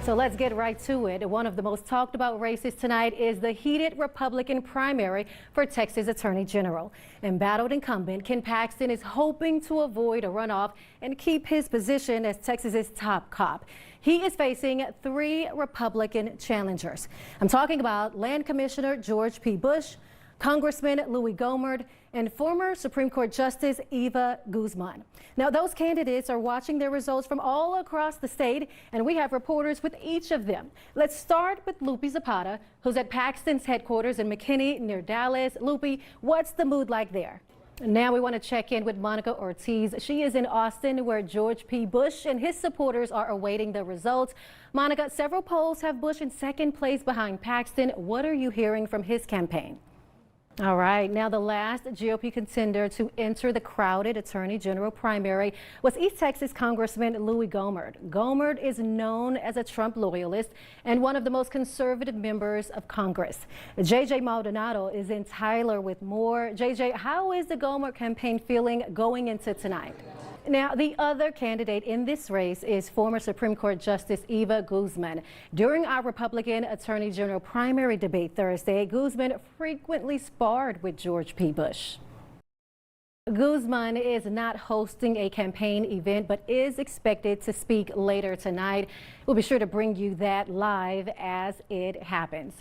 So let's get right to it. One of the most talked about races tonight is the heated Republican primary for Texas Attorney General. Embattled incumbent Ken Paxton is hoping to avoid a runoff and keep his position as Texas's top cop. He is facing 3 Republican challengers. I'm talking about Land Commissioner George P. Bush, Congressman Louis Gohmert, and former Supreme Court Justice Eva Guzman. Now, those candidates are watching their results from all across the state, and we have reporters with each of them. Let's start with Lupe Zapata, who's at Paxton's headquarters in McKinney near Dallas. Lupe, what's the mood like there? Now we want to check in with Monica Ortiz. She is in Austin, where George P. Bush and his supporters are awaiting the results. Monica, several polls have Bush in second place behind Paxton. What are you hearing from his campaign? All right, now the last GOP contender to enter the crowded Attorney General primary was East Texas Congressman Louis Gohmert. Gohmert is known as a Trump loyalist and one of the most conservative members of Congress. JJ Maldonado is in Tyler with more. JJ, how is the Gohmert campaign feeling going into tonight? Now, the other candidate in this race is former Supreme Court Justice Eva Guzman. During our Republican Attorney General primary debate Thursday, Guzman frequently sparred with George P. Bush. Guzman is not hosting a campaign event, but is expected to speak later tonight. We'll be sure to bring you that live as it happens.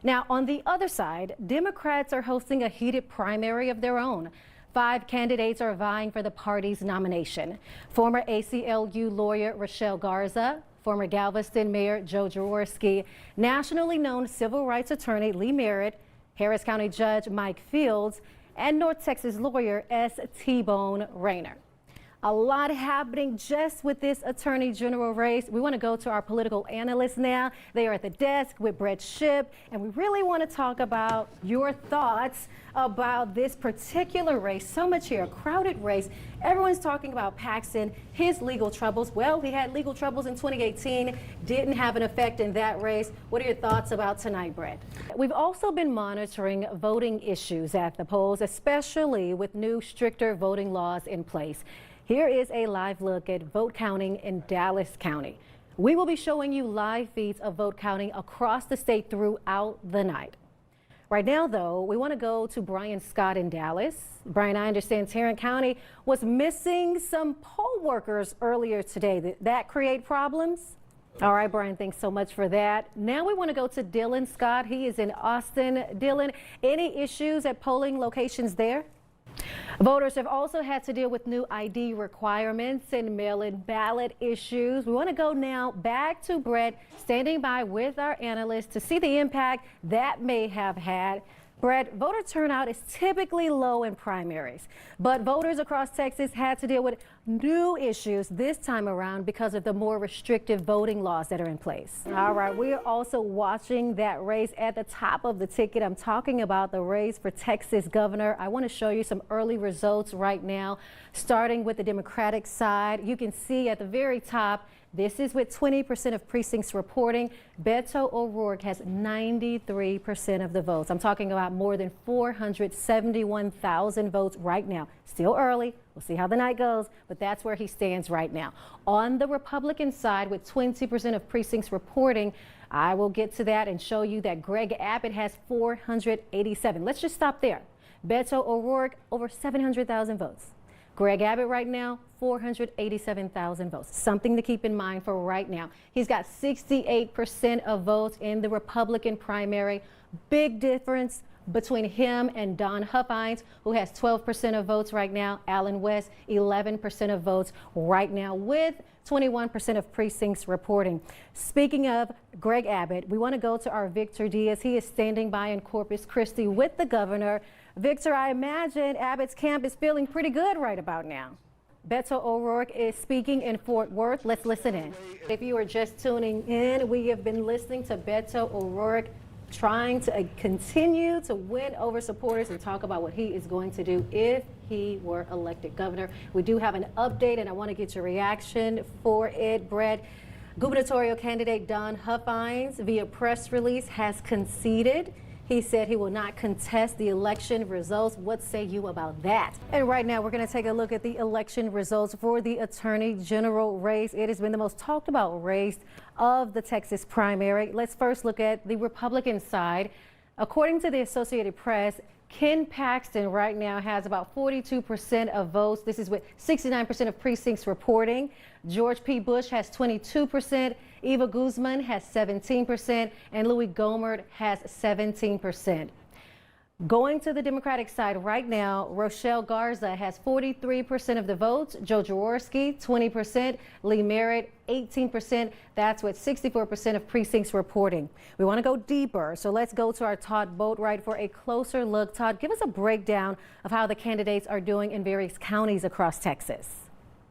Now, on the other side, Democrats are hosting a heated primary of their own. 5 candidates are vying for the party's nomination. Former ACLU lawyer Rochelle Garza, former Galveston Mayor Joe Jaworski, nationally known civil rights attorney Lee Merritt, Harris County Judge Mike Fields, and North Texas lawyer S. T-Bone Rayner. A lot happening just with this Attorney General race. We want to go to our political analysts now. They are at the desk with Brett Shipp, and we really want to talk about your thoughts about this particular race. So much here, a crowded race. Everyone's talking about Paxton, his legal troubles. Well, he had legal troubles in 2018, didn't have an effect in that race. What are your thoughts about tonight, Brett? We've also been monitoring voting issues at the polls, especially with new stricter voting laws in place. Here is a live look at vote counting in Dallas County. We will be showing you live feeds of vote counting across the state throughout the night. Right now, though, we want to go to Brian Scott in Dallas. Brian, I understand Tarrant County was missing some poll workers earlier today. Did that create problems? All right, Brian, thanks so much for that. Now we want to go to Dylan Scott. He is in Austin. Dylan, any issues at polling locations there? Voters have also had to deal with new ID requirements and mail-in ballot issues. We want to go now back to Brett, standing by with our analysts to see the impact that may have had. Brett, voter turnout is typically low in primaries, but voters across Texas had to deal with new issues this time around because of the more restrictive voting laws that are in place. All right, we are also watching that race at the top of the ticket. I'm talking about the race for Texas governor. I want to show you some early results right now, starting with the Democratic side. You can see at the very top, this is with 20% of precincts reporting. Beto O'Rourke has 93% of the votes. I'm talking about more than 471,000 votes right now. Still early. We'll see how the night goes, but that's where he stands right now. On the Republican side, with 20% of precincts reporting, I will get to that and show you that Greg Abbott has 487. Let's just stop there. Beto O'Rourke, over 700,000 votes. Greg Abbott right now, 487,000 votes. Something to keep in mind for right now. He's got 68% of votes in the Republican primary. Big difference between him and Don Huffines, who has 12% of votes right now. Allen West, 11% of votes right now, with 21% of precincts reporting. Speaking of Greg Abbott, we want to go to our Victor Diaz. He is standing by in Corpus Christi with the governor. Victor, I imagine Abbott's camp is feeling pretty good right about now. Beto O'Rourke is speaking in Fort Worth. Let's listen in. If you are just tuning in, we have been listening to Beto O'Rourke trying to continue to win over supporters and talk about what he is going to do if he were elected governor. We do have an update, and I want to get your reaction for it, Brett. Gubernatorial candidate Don Huffines, via press release, has conceded He said he will not contest the election results. What say you about that? And right now we're going to take a look at the election results for the Attorney General race. It has been the most talked about race of the Texas primary. Let's first look at the Republican side. According to the Associated Press, Ken Paxton right now has about 42% of votes. This is with 69% of precincts reporting. George P. Bush has 22%. Eva Guzman has 17%, and Louis Gohmert has 17%. Going to the Democratic side right now, Rochelle Garza has 43% of the votes, Joe Jaworski 20%, Lee Merritt 18%. That's with 64% of precincts reporting. We want to go deeper, so let's go to our Todd Boatwright for a closer look. Todd, give us a breakdown of how the candidates are doing in various counties across Texas.